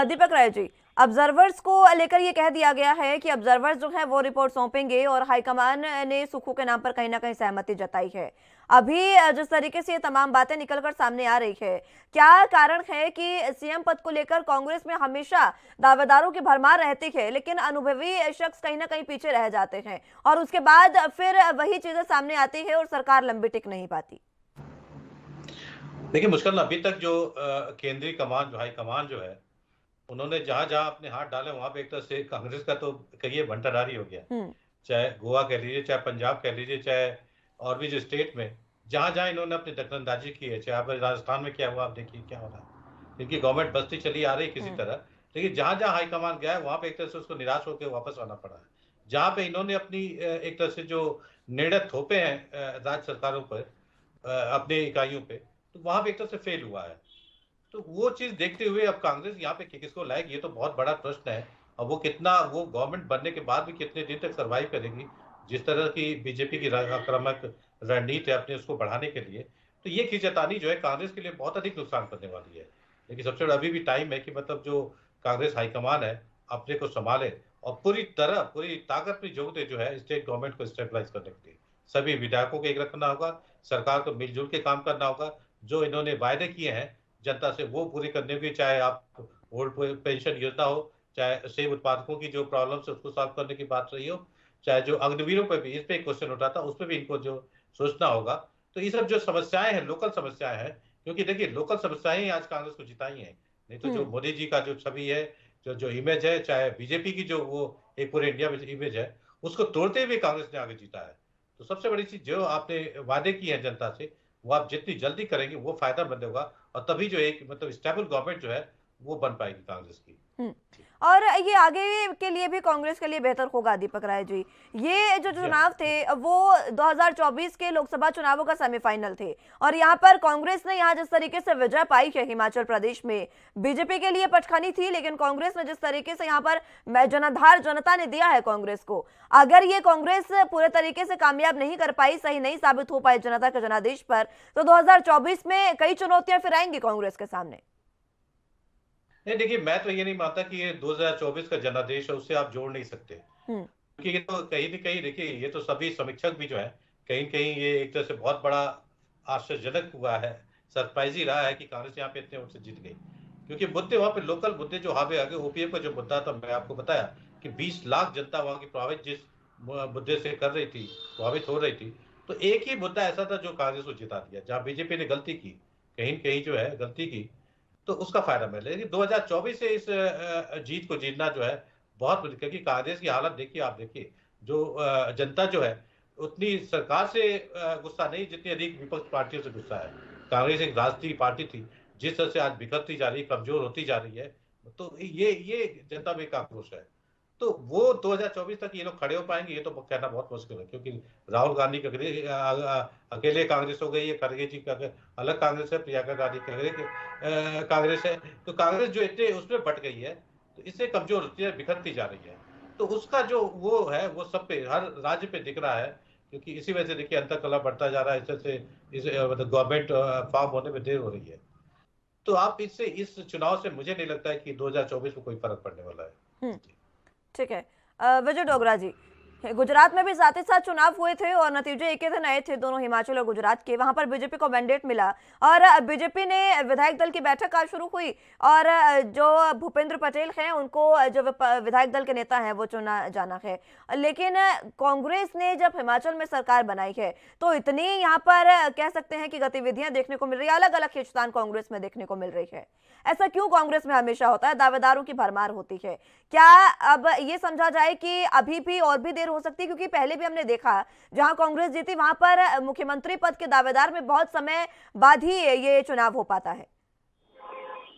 दीपक राय जी, ऑब्जर्वर्स को लेकर ये कह दिया गया है कि ऑब्जर्वर्स जो है वो रिपोर्ट सौंपेंगे और हाईकमान ने सुक्खू के नाम पर कहीं ना कहीं सहमति जताई है। अभी जिस तरीके से ये तमाम बातें निकलकर सामने आ रही है, क्या कारण है कि सीएम पद को लेकर कांग्रेस में हमेशा दावेदारों की भरमार रहती है लेकिन अनुभवी शख्स कहीं ना कहीं पीछे रह जाते हैं और उसके बाद फिर वही चीजें सामने आती है और सरकार लंबी टिक नहीं पाती? देखिए, मुश्किल अभी तक जो केंद्रीय कमान जो हाई कमान जो है उन्होंने जहां जहां अपने हाथ डाले वहां पे एक तरह से कांग्रेस का तो कहिए बंटाधारी हो गया। चाहे गोवा कह लीजिए, चाहे पंजाब कह लीजिए, चाहे और भी जो स्टेट में जहां जहां इन्होंने अपनी दखलंदाजी की है, चाहे आप राजस्थान में क्या हुआ, आप देखिए क्या हो रहा है। इनकी गवर्नमेंट बसती चली आ रही किसी तरह, लेकिन जहां जहां हाईकमान गया है वहां पे एक तरह से उसको निराश होकर वापस आना पड़ा है। जहां पे इन्होंने अपनी एक तरह से जो निर्णय थोपे हैं राज्य सरकारों पर अपनी इकाइयों पे, तो वहां पे एक तरह से फेल हुआ है। तो वो चीज देखते हुए अब कांग्रेस यहाँ पे किसको लाएगी, ये तो बहुत बड़ा प्रश्न है। अब वो कितना, वो गवर्नमेंट बनने के बाद भी कितने दिन तक सर्वाइव करेगी, जिस तरह की बीजेपी की आक्रामक रणनीति है अपने उसको बढ़ाने के लिए, तो ये खींचतानी जो है कांग्रेस के लिए बहुत अधिक नुकसान करने वाली है। लेकिन सबसे बड़ा अभी भी टाइम है कि मतलब जो कांग्रेस हाईकमान है अपने को संभाले और पूरी ताकत में झोंक दे जो है स्टेट गवर्नमेंट को स्टेबलाइज करने के लिए। सभी विधायकों को एक रखना होगा, सरकार को मिलजुल के काम करना होगा, जो इन्होंने वायदे किए हैं जनता से वो पूरी करने की, चाहे आप ओल्ड पेंशन योजना हो, चाहे सेब उत्पादकों की जो प्रॉब्लम है उसको सॉल्व करने की बात रही हो, चाहे जो अग्निवीरों पर भी इस पे क्वेश्चन उठा था उस पर भी इनको जो सोचना होगा। तो ये सब जो समस्याएं हैं, लोकल समस्याएं हैं, क्योंकि देखिए लोकल समस्याएं ही आज कांग्रेस को जिताई है। नहीं तो जो मोदी जी का जो छवि है, जो इमेज है, चाहे बीजेपी की जो वो एक पूरे इंडिया में इमेज है, उसको तोड़ते हुए कांग्रेस ने आगे जीता है। तो सबसे बड़ी चीज जो आपने वादे की है जनता से, वो आप जितनी जल्दी करेंगे वो फायदामंद होगा और तभी जो एक मतलब स्टेबल गवर्नमेंट जो है वो बन पाएगी कांग्रेस की। और ये आगे के लिए भी कांग्रेस के लिए बेहतर होगा दीपक राय जी। ये जो चुनाव थे वो 2024 के लोकसभा चुनावों का सेमीफाइनल थे और यहाँ पर कांग्रेस ने यहाँ जिस तरीके से विजय पाई है हिमाचल प्रदेश में, बीजेपी के लिए पटखनी थी, लेकिन कांग्रेस ने जिस तरीके से यहाँ पर जनाधार जनता ने दिया है कांग्रेस को, अगर ये कांग्रेस पूरे तरीके से कामयाब नहीं कर पाई, सही नहीं साबित हो पाई जनता के जनादेश पर, तो 2024 में कई चुनौतियां फिर आएंगी कांग्रेस के सामने। नहीं देखिए, मैं तो ये नहीं मानता कि ये 2024 का जनादेश है उससे आप जोड़ नहीं सकते, क्योंकि ये तो कहीं न कहीं देखिए ये तो सभी समीक्षक भी जो है कहीं कहीं ये एक तरह से बहुत बड़ा आश्चर्यजनक हुआ है, सरप्राइज ही रहा है कि कांग्रेस यहाँ पे इतने वोट से जीत गई, क्योंकि मुद्दे वहां पे लोकल मुद्दे जो हावे आगे ओपीएफ का जो मुद्दा था, मैं आपको बताया कि 20 लाख जनता वहां की प्रभावित जिस मुद्दे से कर रही थी, प्रभावित हो रही थी, तो एक ही मुद्दा ऐसा था जो कांग्रेस को जिता दिया। जहां बीजेपी ने गलती की, कहीं कहीं जो है गलती की, तो उसका फायदा मिले। लेकिन 2024 से इस जीत को जीतना जो है बहुत, क्योंकि कांग्रेस की हालत देखिए, आप देखिए, जो जनता जो है उतनी सरकार से गुस्सा नहीं जितनी अधिक विपक्ष पार्टियों से गुस्सा है। कांग्रेस एक राष्ट्रीय पार्टी थी, जिस तरह से आज बिखरती जा रही है, कमजोर होती जा रही है, तो ये जनता में एक आक्रोश है। तो वो 2024 तक ये लोग खड़े हो पाएंगे, ये तो कहना बहुत मुश्किल है, क्योंकि राहुल गांधी अकेले कांग्रेस हो गई है, खड़गे जी का अलग कांग्रेस है, प्रियंका गांधी कांग्रेस है, तो कांग्रेस जो इतने उसमें बट गई है, तो इससे कमजोर होती है, बिखरती जा रही है। तो उसका जो वो है वो सब पे, हर राज्य पे दिख रहा है, क्योंकि इसी वजह से देखिए अंतरकलह बढ़ता जा रहा है, इस तरह से इस मतलब गवर्नमेंट फॉर्म होने में देर हो रही है। तो आप इससे, इस चुनाव से मुझे नहीं लगता है कि 2024 में कोई फर्क पड़ने वाला है। ठीक है, विजय डोगरा जी, गुजरात में भी साथ ही साथ चुनाव हुए थे और नतीजे एक ही दिन आए थे, दोनों हिमाचल और गुजरात के। वहां पर बीजेपी को मैंडेट मिला और बीजेपी ने विधायक दल की बैठक आज शुरू हुई और जो भूपेंद्र पटेल हैं उनको जो विधायक दल के नेता हैं वो चुना जाना है। लेकिन कांग्रेस ने जब हिमाचल में सरकार बनाई है तो इतनी यहाँ पर कह सकते हैं कि गतिविधियां देखने को मिल रही है, अलग अलग खींचतान कांग्रेस में देखने को मिल रही है। ऐसा क्यों कांग्रेस में हमेशा होता है, दावेदारों की भरमार होती है? क्या अब ये समझा जाए कि अभी भी और भी देर हो सकती है? क्योंकि पहले भी हमने देखा जहां कांग्रेस जीती वहां पर मुख्यमंत्री पद के दावेदार में बहुत समय बाद ही ये चुनाव हो पाता है।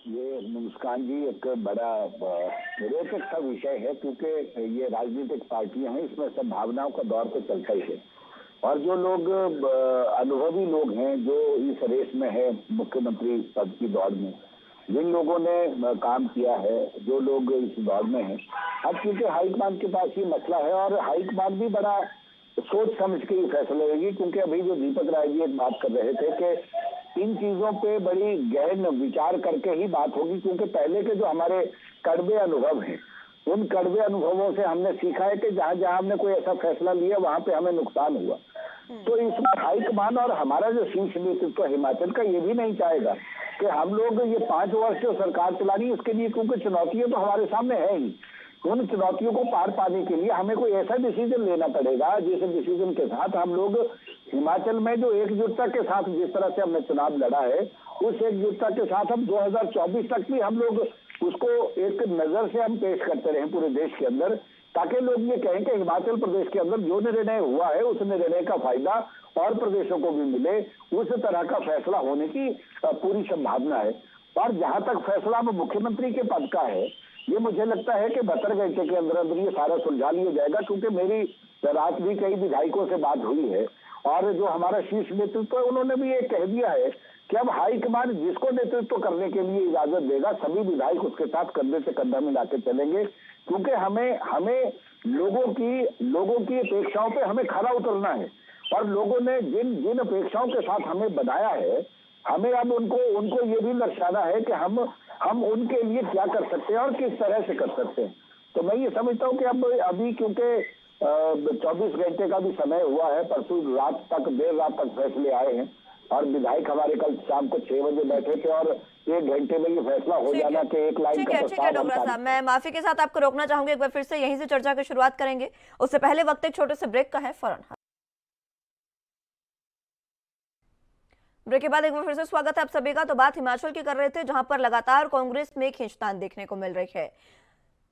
ये मुस्कान जी एक बड़ा रोचक सा विषय है, क्योंकि ये राजनीतिक पार्टियां हैं, इसमें सब भावनाओं का दौर तो चलता ही है। और जो लोग अनुभवी लोग हैं जो इस रेस में है मुख्यमंत्री पद की दौड़ में, जिन लोगों ने काम किया है, जो लोग इस दौर में हैं, अब क्योंकि हाईकमान के पास ये मसला है और हाईकमान भी बड़ा सोच समझ के ही फैसला लेगी। क्योंकि अभी जो दीपक राय जी एक बात कर रहे थे कि इन चीजों पे बड़ी गहन विचार करके ही बात होगी, क्योंकि पहले के जो हमारे कड़वे अनुभव हैं, उन कड़वे अनुभवों से हमने सीखा है कि जहां जहां हमने कोई ऐसा फैसला लिया वहां पे हमें नुकसान हुआ। तो इसमें हाईकमान और हमारा जो शीर्ष नेतृत्व हिमाचल का ये भी नहीं चाहेगा कि हम लोग ये 5 वर्ष जो सरकार चलानी, इसके लिए क्योंकि चुनौतियां तो हमारे सामने है ही, उन चुनौतियों को पार पाने के लिए हमें कोई ऐसा डिसीजन लेना पड़ेगा जिस डिसीजन के साथ हम लोग हिमाचल में जो एकजुटता के साथ जिस तरह से हमने चुनाव लड़ा है, उस एकजुटता के साथ हम 2024 तक भी हम लोग उसको एक नजर से हम पेश करते रहे पूरे देश के अंदर, ताकि लोग ये कहें कि हिमाचल प्रदेश के अंदर जो निर्णय हुआ है उस निर्णय का फायदा और प्रदेशों को भी मिले, उस तरह का फैसला होने की पूरी संभावना है। और जहां तक फैसला मुख्यमंत्री के पद का है, ये मुझे लगता है कि 72 घंटे के अंदर अंदर ये सारा सुलझा लिया जाएगा, क्योंकि मेरी रात भी कई विधायकों से बात हुई है और जो हमारा शीर्ष नेतृत्व है उन्होंने भी ये कह दिया है कि अब हाईकमान जिसको नेतृत्व करने के लिए इजाजत देगा, सभी विधायक उसके साथ कंधे से कंधा मिला के चलेंगे, क्योंकि हमें लोगों की अपेक्षाओं पे हमें खरा उतरना है। और लोगों ने जिन अपेक्षाओं के साथ हमें बनाया है, हमें अब उनको ये भी दर्शाना है कि हम उनके लिए क्या कर सकते हैं और किस तरह से कर सकते हैं। तो मैं ये समझता हूँ कि अभी क्योंकि 24 घंटे का भी समय हुआ है, परसों रात तक, देर रात तक फैसले आए हैं और विधायक हमारे कल शाम को 6 बजे बैठे थे और 1 घंटे में ये फैसला हो जाना कि एक लाइन का ठीक है डोगरा साहब, मैं माफी के साथ आपको रोकना चाहूंगी, एक बार फिर से यहीं से चर्चा की शुरुआत करेंगे। उससे पहले वक्त एक छोटे से ब्रेक का है, फौरन ब्रेक के बाद एक बार फिर से स्वागत है आप सभी का। तो बात हिमाचल की कर रहे थे, जहां पर लगातार कांग्रेस में खींचतान देखने को मिल रही है।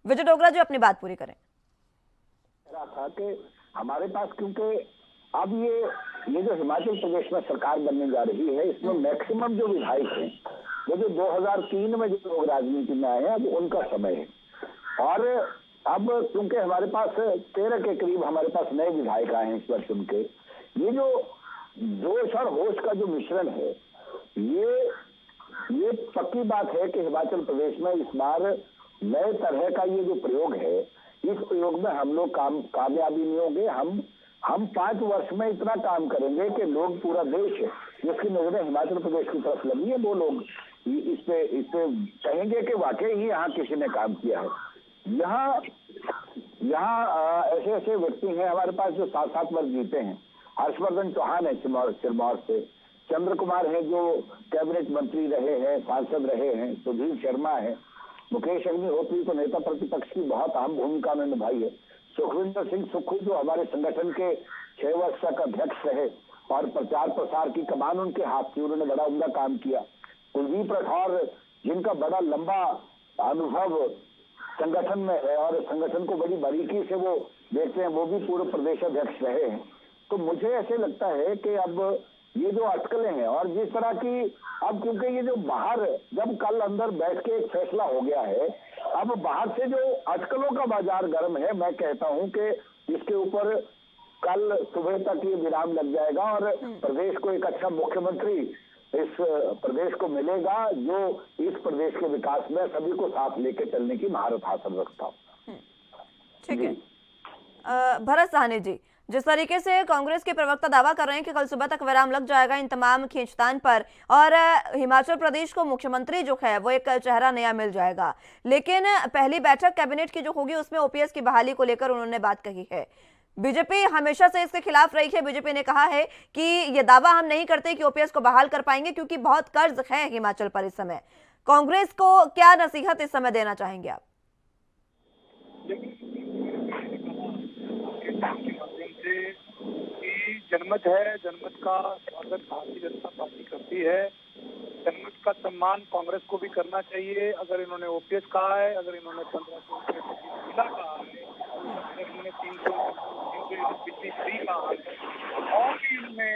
विजय डोगरा जी अपनी बात पूरी करें। था कि हमारे पास, क्योंकि अब ये जो हिमाचल प्रदेश में सरकार बनने जा रही है, इसमें मैक्सिमम जो विधायक हैं वो जो 2003 में जो लोग राजनीति में आए हैं, अब उनका समय है। और अब क्योंकि हमारे पास 13 के करीब हमारे पास नए विधायक आए हैं इस वर्ष, उनके ये जो जोश और होश का जो मिश्रण है, ये पक्की बात है कि हिमाचल प्रदेश में इस बार नए तरह का ये जो प्रयोग है, इस प्रयोग में हम लोग कामयाबी नहीं होंगे। हम 5 वर्ष में इतना काम करेंगे कि लोग, पूरा देश जिसकी नजरें हिमाचल प्रदेश की तरफ लगी है, वो लोग इस पे कहेंगे कि वाकई ही यहाँ किसी ने काम किया है। यहाँ ऐसे व्यक्ति हैं हमारे पास जो 7 वर्ष जीते हैं। हर्षवर्धन चौहान है सिरमौर से, चंद्र कुमार है जो कैबिनेट मंत्री रहे हैं, सांसद रहे हैं, सुधीर शर्मा है, मुकेश अग्निहोत्री तो नेता प्रतिपक्ष की बहुत अहम भूमिका में निभाई है। सुखविंदर सिंह सुक्खू जो हमारे संगठन के 6 वर्ष तक अध्यक्ष रहे और प्रचार प्रसार की कमान उनके हाथ थी, उन्होंने बड़ा उम्दा काम किया। कुलदीप राठौर जिनका बड़ा लंबा अनुभव संगठन में है और संगठन को बड़ी बारीकी से वो देखते हैं, वो भी पूर्व प्रदेश अध्यक्ष रहे हैं। तो मुझे ऐसे लगता है कि अब ये जो अटकलें हैं और जिस तरह की अब क्योंकि ये जो बाहर जब कल अंदर बैठ के एक फैसला हो गया है, अब बाहर से जो अटकलों का बाजार गर्म है, मैं कहता हूं कि इसके ऊपर कल सुबह तक ये विराम लग जाएगा और प्रदेश को एक अच्छा मुख्यमंत्री इस प्रदेश को मिलेगा जो इस प्रदेश के विकास में सभी को साथ लेके चलने की महारत हासिल रखता हूँ। ठीक है। भरत साहनी जी, जिस तरीके से कांग्रेस के प्रवक्ता दावा कर रहे हैं कि कल सुबह तक विराम लग जाएगा इन तमाम खींचतान पर और हिमाचल प्रदेश को मुख्यमंत्री जो है वो एक चेहरा नया मिल जाएगा, लेकिन पहली बैठक कैबिनेट की जो होगी उसमें ओपीएस की बहाली को लेकर उन्होंने बात कही है। बीजेपी हमेशा से इसके खिलाफ रही है। बीजेपी ने कहा है कि ये दावा हम नहीं करते कि ओपीएस को बहाल कर पाएंगे क्योंकि बहुत कर्ज है हिमाचल पर इस समय। कांग्रेस को क्या नसीहत इस समय देना चाहेंगे आप? जनमत है, जनमत का स्वागत भारतीय जनता पार्टी करती है। जनमत का सम्मान कांग्रेस को भी करना चाहिए। अगर इन्होंने ओपीएस कहा है, अगर इन्होंने 1500 जिला कहा है, अगर इन्होंने 300 बिजली फ्री कहा है और भी इन्होंने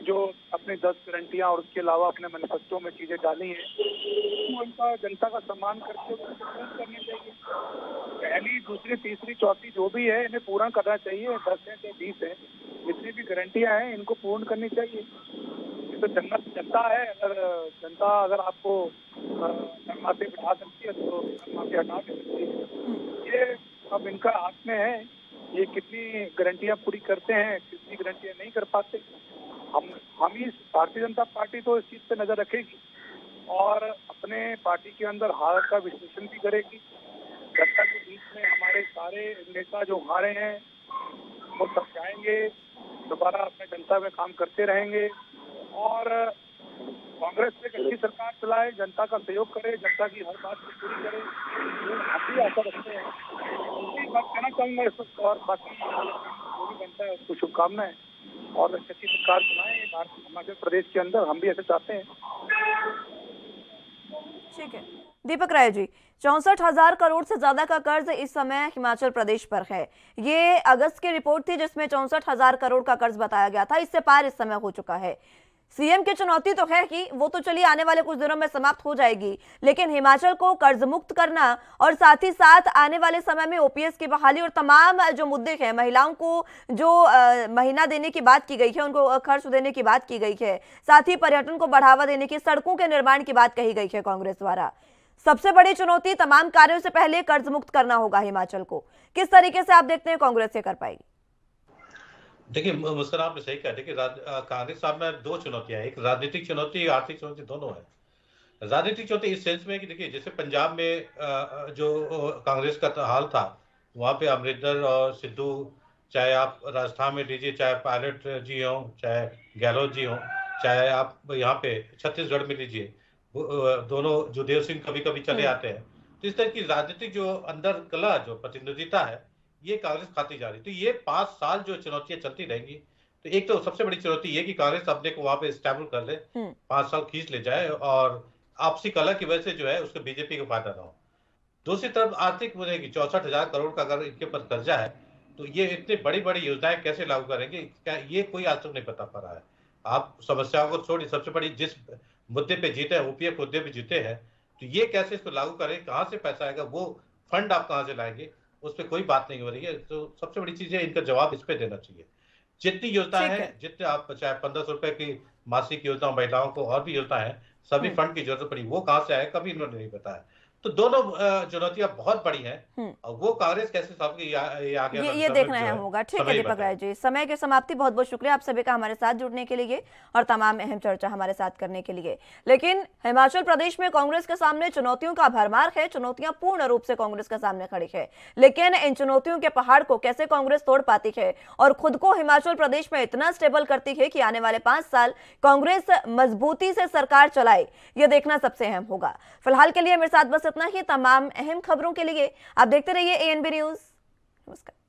जो अपनी 10 गारंटियां और उसके अलावा अपने मैनिफेस्टो में चीजें डाली हैं, तो उनका जनता का सम्मान करके पूर्ण करनी चाहिए। पहली, दूसरी, तीसरी, चौथी जो भी है इन्हें पूरा करना चाहिए। 10 है, 20 है, जितनी भी गारंटियां हैं इनको पूर्ण करनी चाहिए। तो जनता है, अगर जनता अगर आपको धर्मा से बिठा सकती है तो धर्मा से हटा भी सकती है। ये अब इनका हाथ में है, ये कितनी गारंटियां पूरी करते हैं, कितनी गारंटियां नहीं कर पाते। हम ही भारतीय जनता पार्टी तो इस चीज पे नजर रखेगी और अपने पार्टी के अंदर हार का विश्लेषण भी करेगी। जनता के बीच में हमारे सारे नेता जो हारे हैं वो सब जाएंगे, दोबारा अपने जनता में काम करते रहेंगे और कांग्रेस एक अच्छी सरकार चलाए, जनता का सहयोग करे, जनता की हर बात को पूरी करे, हम भी आशा रखते हैं। उसी बात कहना चाहूँगा इस वक्त और बाकी जो भी बनता है उसको शुभकामनाएं और अच्छी सरकार चलाएं हिमाचल प्रदेश के अंदर, हम भी ऐसे चाहते हैं। ठीक है। दीपक राय जी, 64,000 करोड़ से ज्यादा का कर्ज इस समय हिमाचल प्रदेश पर है। ये अगस्त की रिपोर्ट थी जिसमें 64,000 करोड़ का कर्ज बताया गया था, इससे पार इस समय हो चुका है। सीएम की चुनौती तो है कि वो तो चलिए आने वाले कुछ दिनों में समाप्त हो जाएगी, लेकिन हिमाचल को कर्ज मुक्त करना और साथ ही साथ आने वाले समय में ओपीएस की बहाली और तमाम जो मुद्दे हैं, महिलाओं को जो महीना देने की बात की गई है, उनको खर्च देने की बात की गई है, साथ ही पर्यटन को बढ़ावा देने की, सड़कों के निर्माण की बात कही गई है कांग्रेस द्वारा। सबसे बड़ी चुनौती तमाम कार्यों से पहले कर्ज मुक्त करना होगा हिमाचल को। किस तरीके से आप देखते हैं कांग्रेस ये कर पाएगी? देखिए मुस्कुर आपने सही कहा। देखिए कांग्रेस सामने 2 चुनौतियां हैं, एक राजनीतिक चुनौती, आर्थिक चुनौती, दोनों है। राजनीतिक चुनौती इस सेंस में कि देखिए जैसे पंजाब में जो कांग्रेस का हाल था, वहाँ पे अमरिंदर और सिद्धू, चाहे आप राजस्थान में लीजिए, चाहे पायलट जी हों, चाहे गहलोत जी हों, चाहे आप यहाँ पे छत्तीसगढ़ में लीजिए, दोनों जुदेव सिंह कभी कभी चले आते हैं। तो इस तरह की राजनीतिक जो अंदर कला, जो प्रतिनिधिता है, ये कांग्रेस खाती जा रही। तो ये 5 साल जो चुनौतियां चलती रहेंगी, तो एक तो सबसे बड़ी चुनौती ये कि कांग्रेस अपने को वहां पे स्टैबल कर ले, 5 साल खींच ले जाए और आपसी कला की वजह से जो है उसको बीजेपी को फायदा ना हो। दूसरी तरफ आर्थिक बनेगी, 64,000 करोड़ का अगर इनके ऊपर कर्जा है तो ये इतनी बड़ी बड़ी योजनाएं कैसे लागू करेंगे, क्या ये कोई आज तक नहीं बता पा रहा है। आप समस्याओं को छोड़िए, सबसे बड़ी जिस मुद्दे पे जीते हैं, ओपीएस मुद्दे पे जीते हैं, तो ये कैसे इसको लागू करें, कहाँ से पैसा आएगा, वो फंड आप कहाँ से लाएंगे, उस पर कोई बात नहीं हो रही है। तो सबसे बड़ी चीज है, इनका जवाब इस पे देना चाहिए। जितनी योजनाएं हैं, जितने आप चाहे 1500 रुपए की मासिक योजना महिलाओं को और भी योजना है, सभी फंड की जरूरत पड़ी, वो कहाँ से आए कभी इन्होंने नहीं बताया। तो दोनों चुनौतियां बहुत बड़ी हैं और वो कांग्रेस कैसे सबके आगे ये देखना है होगा। ठीक है दीपक राय जी, समय की समाप्ति, बहुत बहुत शुक्रिया आप सभी का हमारे साथ जुड़ने के लिए और तमाम अहम चर्चा हमारे साथ करने के लिए। लेकिन हिमाचल प्रदेश में कांग्रेस के सामने चुनौतियों का भरमार है, चुनौतियां पूर्ण रूप से कांग्रेस के सामने खड़ी है, लेकिन इन चुनौतियों के पहाड़ को कैसे कांग्रेस तोड़ पाती है और खुद को हिमाचल प्रदेश में इतना स्टेबल करती है कि आने वाले 5 साल कांग्रेस मजबूती से सरकार चलाए, यह देखना सबसे अहम होगा। फिलहाल के लिए मेरे साथ बस इतना ही। तमाम अहम खबरों के लिए आप देखते रहिए ANB न्यूज। नमस्कार।